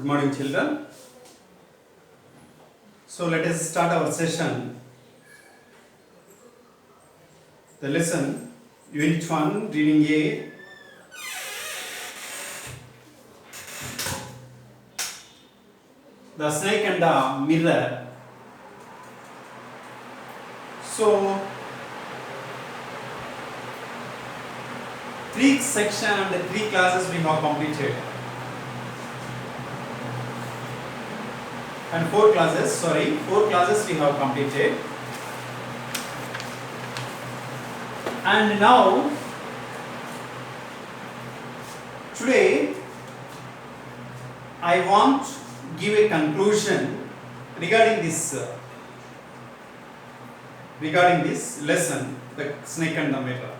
morning, children. So let us start our session. The lesson, Unit 1, Reading A. The snake and the mirror. So, 3 sections and 3 classes we have completed. And 4 classes we have completed. And now, today, I want to give a conclusion regarding this lesson, the snake and the mirror.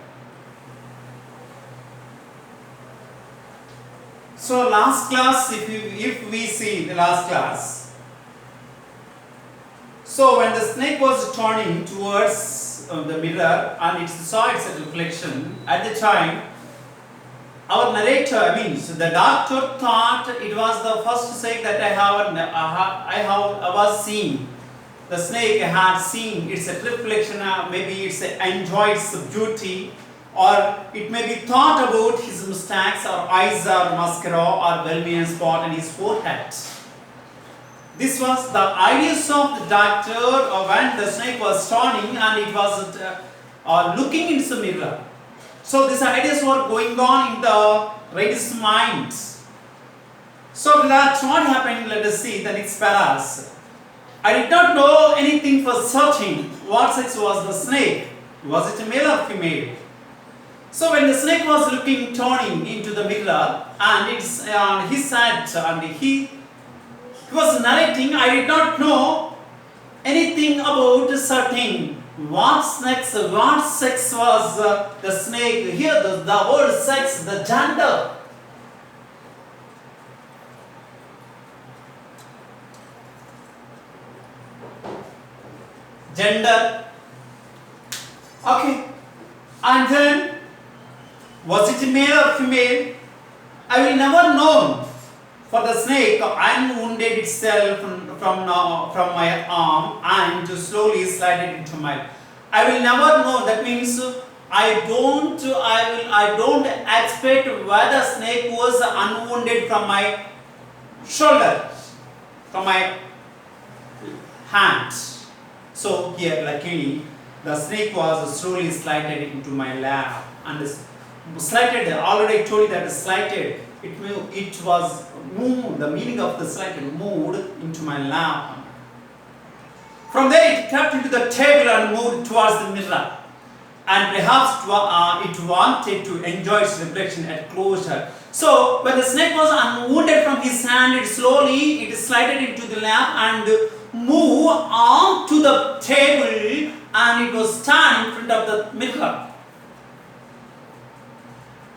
So last class, if we see the last class, so when the snake was turning towards the mirror and it saw its reflection, at the time, our narrator, means the doctor, thought it was the first snake that I was seeing. The snake had seen its reflection, maybe it's enjoyed its beauty, or it may be thought about his mustache or eyes or mascara or well-made spot on his forehead. This was the ideas of the doctor when the snake was turning and it was looking into the mirror. So these ideas were going on in the writer's mind. So that's what happened. Let us see the next paras. I did not know anything for certain. What sex was the snake? Was it male or female? So when the snake was turning into the mirror, and he sat and he was narrating, I did not know anything about certain. What sex was the snake? Here the word sex, the gender. Gender. Okay. And then, was it male or female? I will never know. For the snake unwounded itself from my arm and slowly slided into my. I will never know. That means I don't expect where the snake was unwounded from my shoulder, from my hand. So here, luckily, the snake was slowly slided into my lap and slided. Already I told you that slided. It was moved. The meaning of the slide moved into my lap. From there, it crept into the table and moved towards the mirror. And perhaps it wanted to enjoy its reflection at closer. So, when the snake was unwounded from his hand, it slowly slided into the lap and moved on to the table, and it was standing in front of the mirror.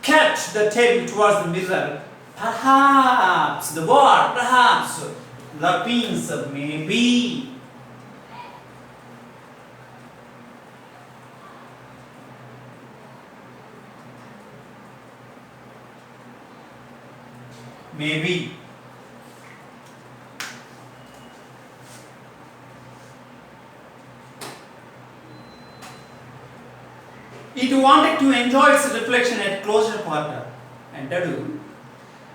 Kept the table towards the mirror. Perhaps, the word perhaps, that means maybe. Maybe. It wanted to enjoy its reflection at closer quarter. And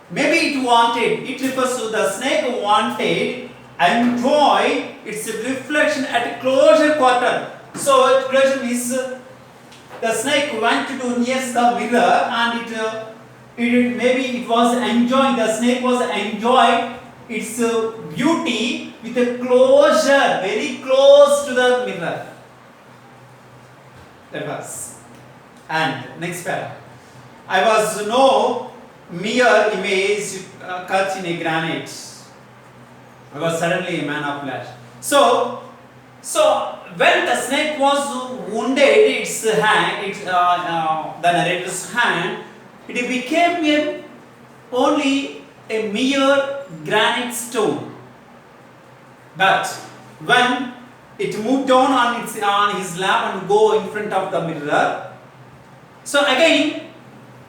maybe it refers to the snake wanted enjoy its reflection at closer quarter. So closer means the snake went to near the mirror and maybe it was enjoying. The snake was enjoying its beauty with a closure, very close to the mirror. That was. And next paragraph. I was no mere image cut in a granite. I was suddenly a man of flesh. So when the snake was wounded, its hand, the narrator's hand, it became only a mere granite stone. But when it moved down on his lap and go in front of the mirror, so again,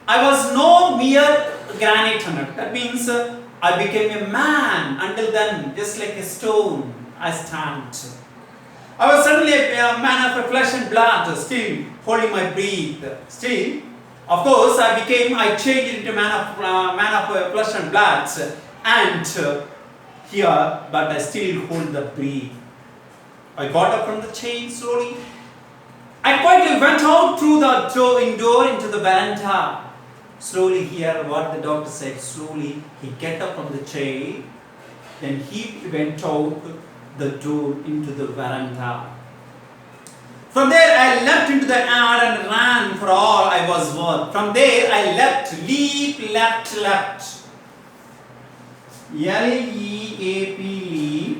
I was no mere granite hunter. That means I became a man. Until then, just like a stone, I stand. I was suddenly a man of flesh and blood, still holding my breath. Still, of course, I changed into man of flesh and blood, and here, but I still hold the breath. I got up from the chair slowly. I quietly went out through the door into the veranda. Slowly, hear what the doctor said. Slowly, he get up from the chair. Then he went out the door into the veranda. From there, I leapt into the air and ran for all I was worth. From there, I leapt. L-E-A-P, leap.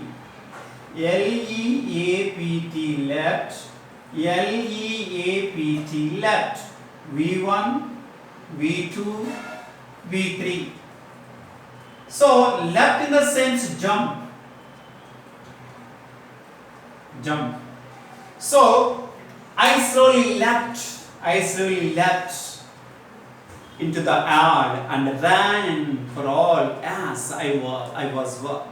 L-E-A-P-T, leapt. L-E-A-P-T, leapt. V1, V2, V3. So, leapt in the sense jump. So, I slowly leapt into the air and ran for all as I was worth.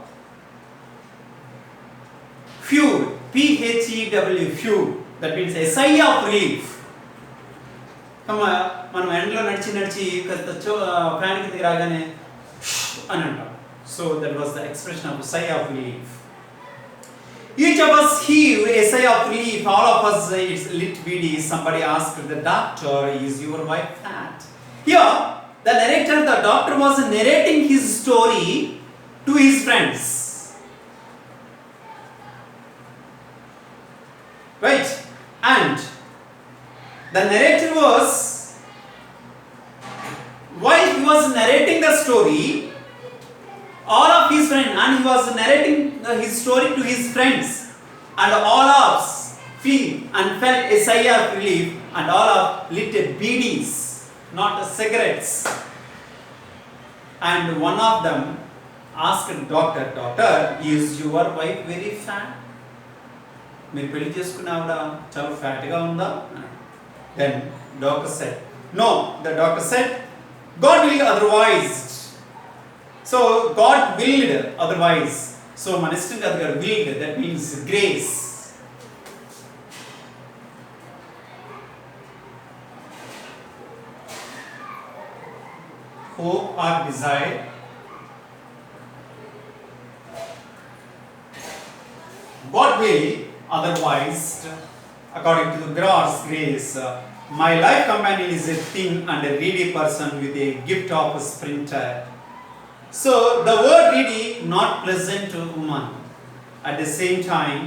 Few, P-H-E-W, few. That means a sigh of relief. మనం ఎండలో నడిచి ఫ్యాన్కి తిరగానే అని అంటాం. So that was the expression of a sigh of relief. Each of us heaved a sigh of relief. All of us, it's lit VD. Somebody asked the doctor, "Is your wife fat?" Here, the narrator, the doctor, was narrating his story to his friends. Right? And the narrator was, while he was narrating the story, all of his friends, and he was narrating his story to his friends, and all of us feel and felt a sigh of relief, and all of lit BDs, not cigarettes. And one of them asked doctor, "Is your wife very fat?" మీరు పెళ్లి చేసుకున్న ఆవిడ చాలా ఫ్యాట్గా ఉందా? Then doctor said, "No." The doctor said, "God willed otherwise." So God willed otherwise. So మన ఇష్టం కాదు కదా, willed, that means grace. Hope or desire. God will otherwise, according to the God's grace. My life companion is a thin and a reedy person with a gift of a sprinter. So the word reedy, not pleasant to woman at the same time,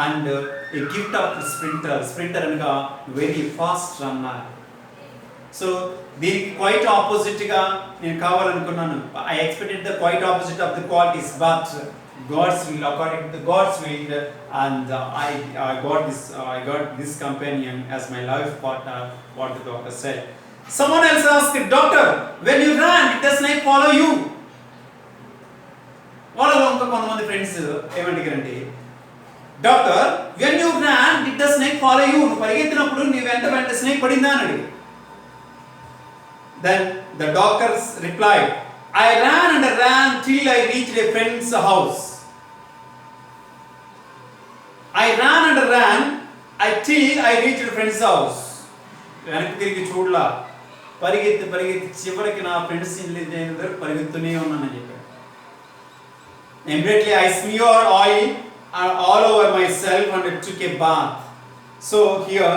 and a gift of a sprinter. Sprinter anga very fast runner. So దీనికి quite opposite గా నేను కావాలనుకున్నాను. I expected the quite opposite of the qualities, but God's will, according to God's will, and I got this companion as my life partner. What the doctor said. Someone else asked, "Doctor, when you ran, does not follow you?" వాళ్ళలో ఇంకా కొంతమంది friends ఏమంటారంటే, "doctor, when you ran, it does not follow you." నువ్వు పరిగెత్తినప్పుడు నీ వెంట snake పడిందా అని అడిగి. Then the doctor replied, "I ran till I reached a friend's house. I ran till I reached a friend's house." వెనక్కి తిరిగి చూడలా, పరిగెత్తి చివరికి నా ఫ్రెండ్స్ ఇల్లు దగ్గర పరిగెత్తునే ఉన్నానని చెప్పాడు. Immediately I smeared oil all over myself and took a bath. So here,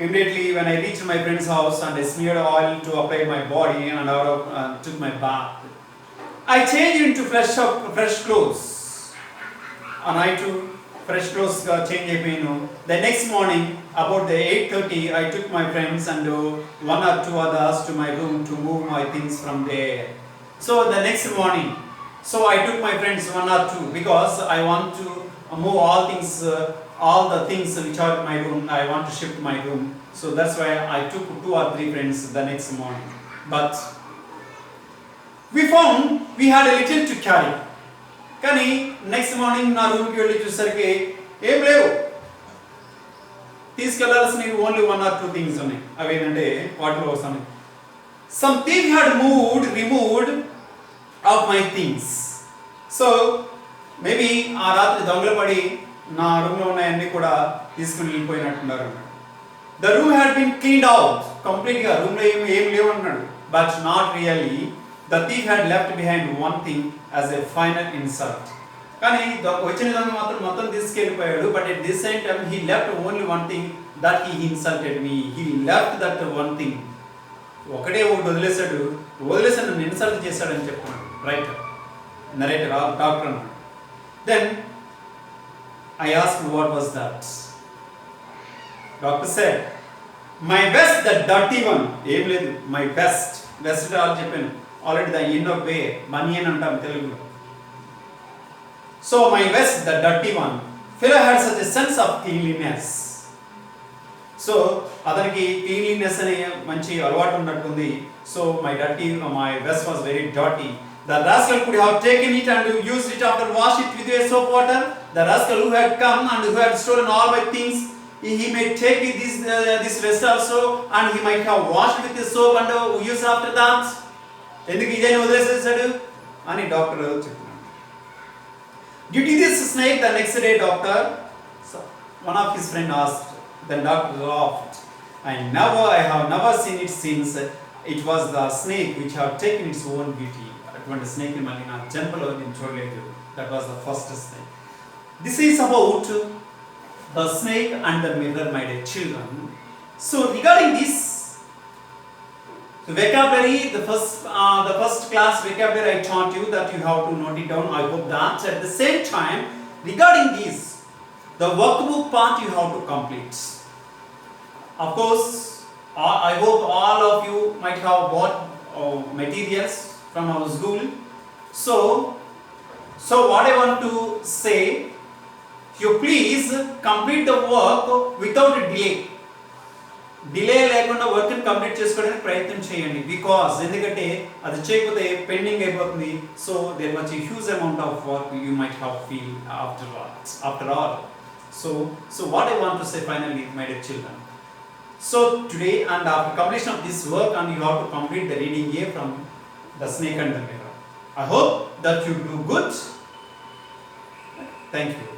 immediately when I reached my friend's house and I smeared oil to apply my body and took my bath, I changed into fresh clothes. And I took fresh clothes change ayipayanu. The next morning about the 8:30 I took my friends and one or two others to my room to move my things from there. So the next morning, so I took my friends one or two because I want to move all the things which are in my room. I want to shift my room. So that's why I took 2 or 3 friends the next morning. But we found we had a little to carry. కానీ next morning నా రూమ్కి వెళ్ళి చూసరికి ఏం లేవు. తీసుకెళ్లాల్సినవి only 1 or 2 things ఉన్నాయి. అవి ఏంటంటే వాటిలో వస్తాయి. Some thief had removed of my things. So maybe ఆ రాత్రి దొంగలు పడి నా రూమ్లో ఉన్నాయన్నీ కూడా తీసుకుని వెళ్ళిపోయినట్టున్నారు అన్నాడు. The room had been cleaned out కంప్లీట్గా, రూమ్లో ఏం లేవు అన్నాడు. But not really, the thief had left behind one thing as a final insult. కానీ వచ్చిన దొంగ మాత్రం మొత్తం తీసుకెళ్ళిపోయాడు. But at this same time he left only one thing, that he insulted me. He left that one thing. ఒకటి వదిలేశాడు, నన్ను insult చేశాడని చెప్తున్నాడు రైటర్, నరేటర్, డాక్టర్ అన్నాడు. Then I asked what was that. Doctor said, my best, the dirty one. ఏం లేదు, my best. Best all చెప్పాను already. The end of way money అని అంటాం తెలుగులో. So my best, the dirty one. Fellow had such a sense of cleanliness. So అతనికి cleanliness అనే మంచి అలవాటు ఉన్నట్టుంది. So my best was very dirty. The rascal could have taken it and used it after wash it with a soap water. The rascal who had come and who had stolen all my things, he may take this rest also, and he might have washed with the soap and used after that. ఎందుకు ఇదేని వదిలేసేసాడు అని doctor చెప్తున్నాడు. Due to this snake, the next day, doctor, one of his friend asked. The doctor laughed. I have never seen it since it was the snake which have taken its own beauty. అటువంటి snake మళ్ళీ నా జన్మలో నేను చూడలేదు. That was the first snake. This is about the snake and the mirror, my dear children. So regarding this vocabulary, the first class vocabulary I taught you, that you have to note it down. I hope that at the same time, regarding this, the workbook part you have to complete. Of course, I hope all of you might have bought materials from our school. So what I want to say, you please complete the work without delay. Delay లేకుండా వర్క్ని complete చేసుకోవడానికి ప్రయత్నం చేయండి. Because ఎందుకంటే అది చేయకపోతే pending అయిపోతుంది. So there was a huge amount of work you might have feel after all. So what I want to say finally, my dear children. So today, and after completion of this work, and you have to complete the reading here from the snake and the mirror. I hope that you do good. Thank you.